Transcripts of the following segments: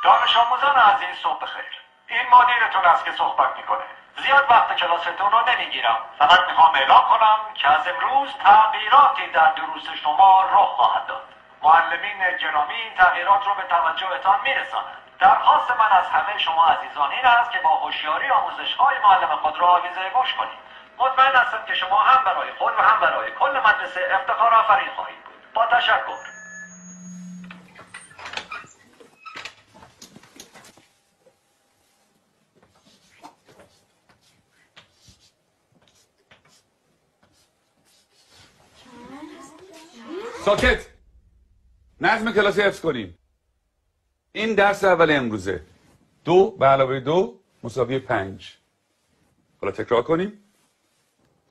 دانش آموزان عزیز صبح بخیر. این مدیرتون است که صحبت میکنه. زیاد وقت کلاستون رو نمیگیرم. فقط میخوام اعلام کنم که از امروز تغییراتی در دروس شما رخ خواهد داد. معلمین گرامی این تغییرات رو به توجهتان میرسانند. درخواست من از همه شما عزیزان این است که با هوشیاری آموزش‌های معلم خود را آویزه گوش کنید. مطمئن هستم که شما هم برای خود و هم برای کل مدرسه افتخار آفرین خواهید بود. با تشکر. ساکت. نظم کلاس حفظ کنیم. این درس اول امروزه. 2 به علاوه 2 مساوی 5. حالا تکرار کنیم.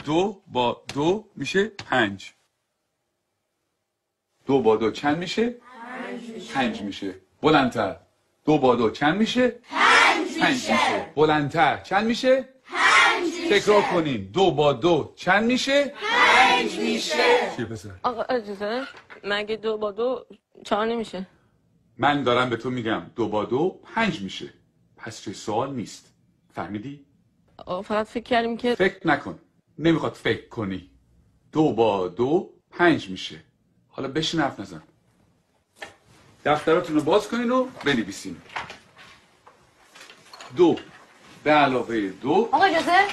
2 با 2 میشه 5. 2 با 2 چند میشه؟ 5 میشه. بلندتر. 2 با 2 چند میشه؟ 5 میشه. بلندتر. چند میشه؟ 5 میشه. تکرار کنیم. 2 با 2 چند میشه؟ 5 میشه. چی پسر؟ آقا اجازه مگه 2 با 2 4 نمیشه؟ من دارم به تو میگم 2 با 2 5 میشه. پس چه سوال نیست. فهمیدی؟ آقا فقط فکر کردیم که فکر نکن. نمیخواد فکر کنی. 2 با 2 5 میشه. حالا بشین حرف نزن. دفتراتون رو باز کنین و بنویسین. 2 به علاوه 2. آقا اجازه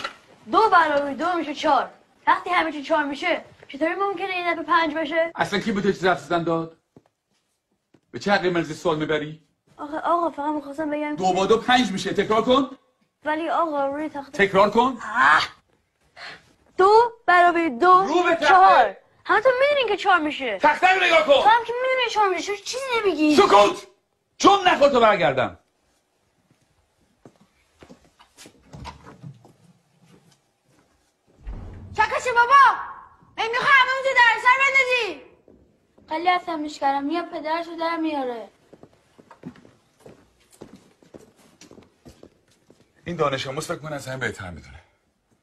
2 به علاوه 2 میشه 4. وقتی همه چی 4 میشه چطوری ممکنه این دفعه 5 بشه؟ اصلا کی به تو چیزی حرف زدن داد؟ به چه حقی مرزی سوال میبری؟ آقا فقط میخواستم بگم 2 با 2 5 میشه. تکرار کن. ولی آقا روی تخته تکرار کن. 2 به علاوه 2 رو به تخته. 4. همتون میدونین که 4 میشه. تخته رو نگاه تو کن. هم که میدونی 4 میشه چیزی نمیگی. سکوت. چون نخور تو برگردم. چکشه بابا میخوای همه تو در سر بندازی. خیلی عصبیش کردم یا پدرشو در میاره. این دانش آموز فکر کنه از همه بهتر میدونه.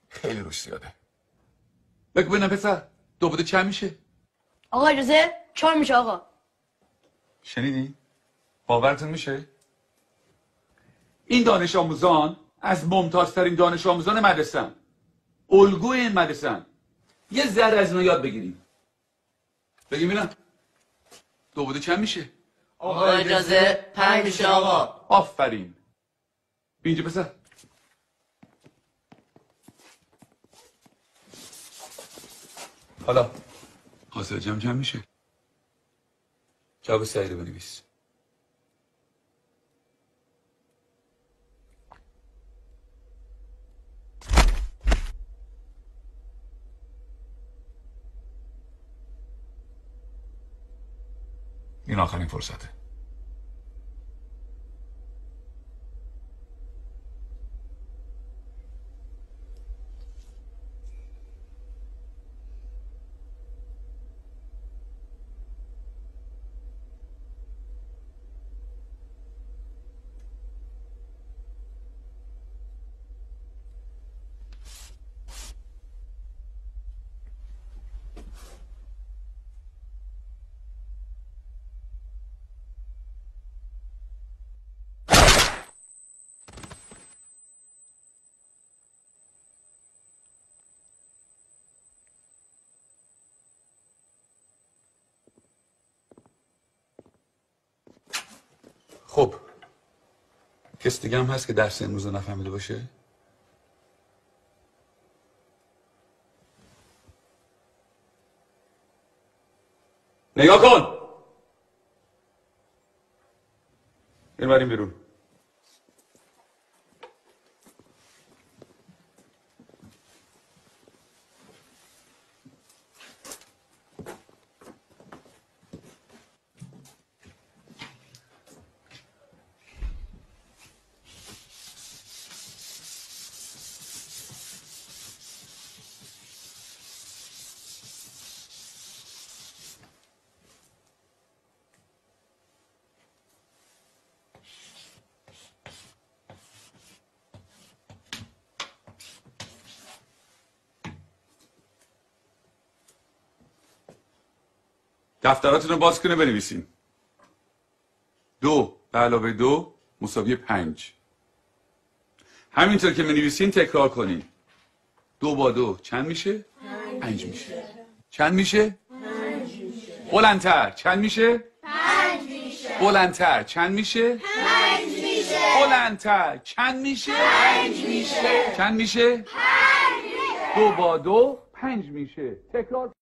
خیلی روش زیاده. بگو ببینم پسر 2 با 2 چند میشه؟ آقا اجازه 4 میشه آقا. شنیدی؟ باورتون میشه؟ این دانش آموزان از ممتازترین دانش آموزان مدرسه‌ان. الگوی این مدرسه‌ان. یه ذره از اینا یاد بگیریم. بگیم ببینم 2 با 2 چند میشه؟ آقا اجازه 5 میشه آقا. آفرین. اینجا پسر. حالا حاصل جمع چند میشه؟ جواب سعی رو بنویس. این آخرین فرصته. خب کس دیگه هم هست که درس امروز رو نفهمیده باشه؟ نگاه کن. بریم بیرون. دفتراتون رو باز کنه بنویسین. 2 به علاوه 2 مساوی 5. همینطور که می‌نویسین تکرار کنین. 2 با 2 چند میشه؟ 5 میشه. چند میشه؟ 5 میشه. بلندتر چند میشه؟ 5 میشه. بلندتر چند میشه؟ 5 میشه. بلندتر چند میشه؟ 5 میشه. چند میشه؟ 5 میشه. 2 با 2 5 میشه. تکرار